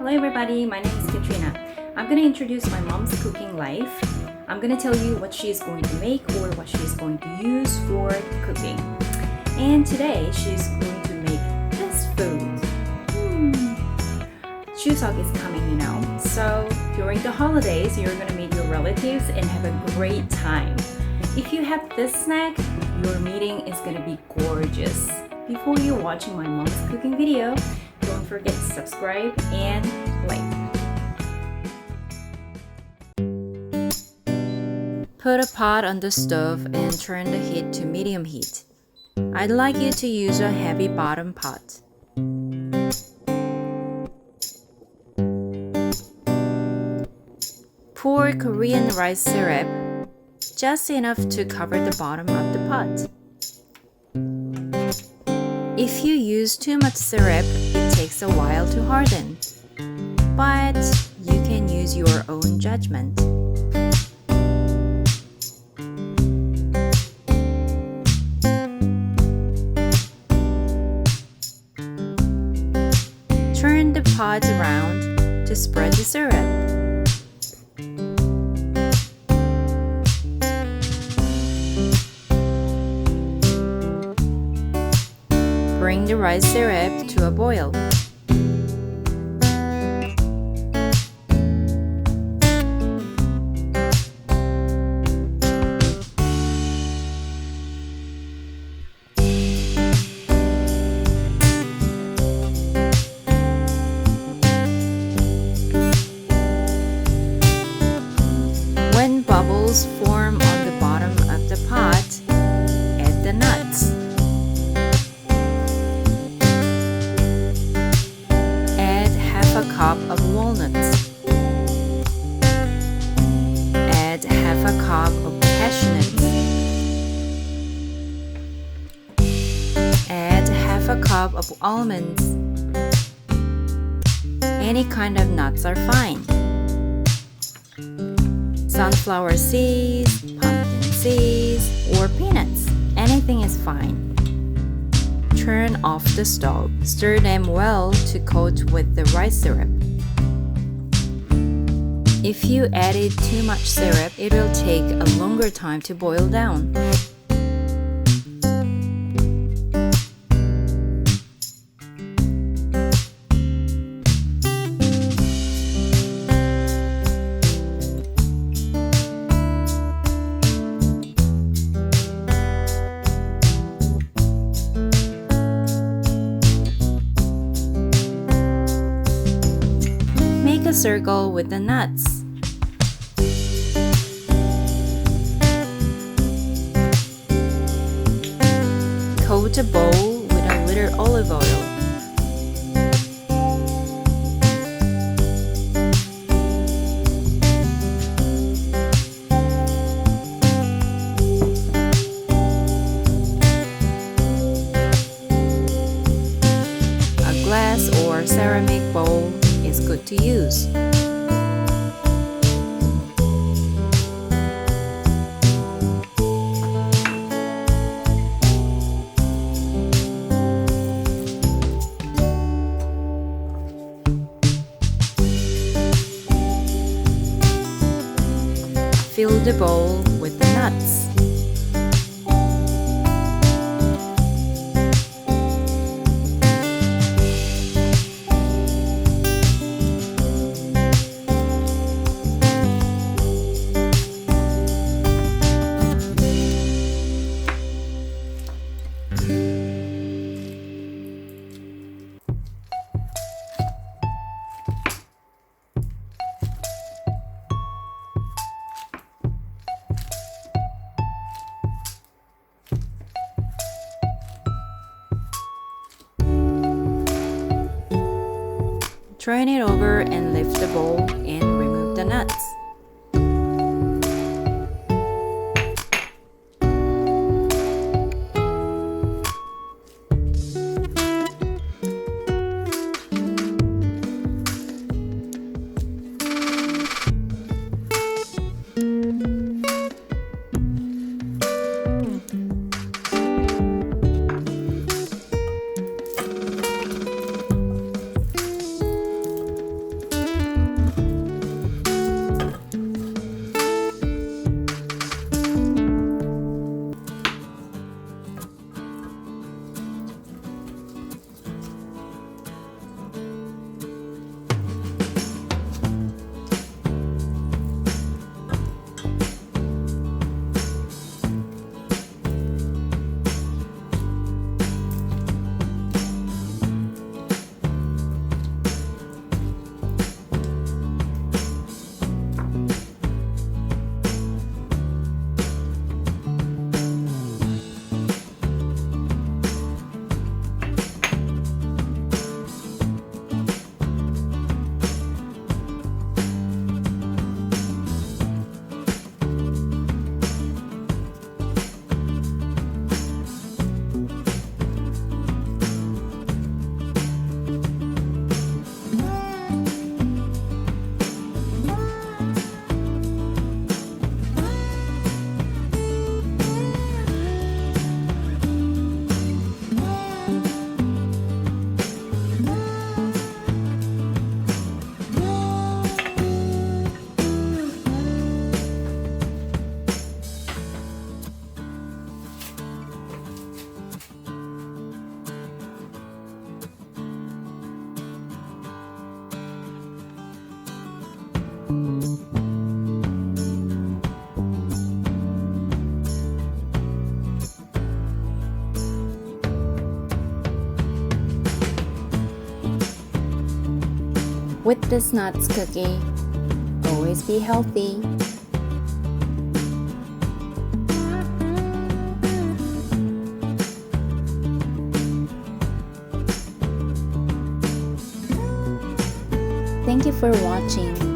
Hello everybody, my name is Katrina. I'm going to introduce my mom's cooking life. I'm going to tell you what she is going to make or what she is going to use for cooking. And today she's going to make this food. Chuseok is coming, you know. So during the holidays, you're going to meet your relatives and have a great time. If you have this snack, your meeting is going to be gorgeous. Before you're watching my mom's cooking video, don't forget to subscribe and like. Put a pot on the stove and turn the heat to medium heat. I'd like you to use a heavy bottom pot. Pour Korean rice syrup, just enough to cover the bottom of the pot. If you use too much syrup, it takes a while to harden, but you can use your own judgment. Turn the pot around to spread the syrup. Bring the rice syrup to a boil. When bubbles form on the bottom of the pot, add the nuts. A cup of walnuts. Add half a cup of cashew nuts. Add half a cup of almonds. Any kind of nuts are fine. Sunflower seeds, pumpkin seeds, or peanuts. Anything is fine. Turn off the stove. Stir them well to coat with the rice syrup. If you added too much syrup, it will take a longer time to boil down. Make a circle with the nuts. Coat a bowl with a little olive oil. A glass or ceramic bowl is good to use. Fill the bowl with the nuts. Turn it over and lift the bowl and remove the nuts. With this nuts cookie, always be healthy. Thank you for watching.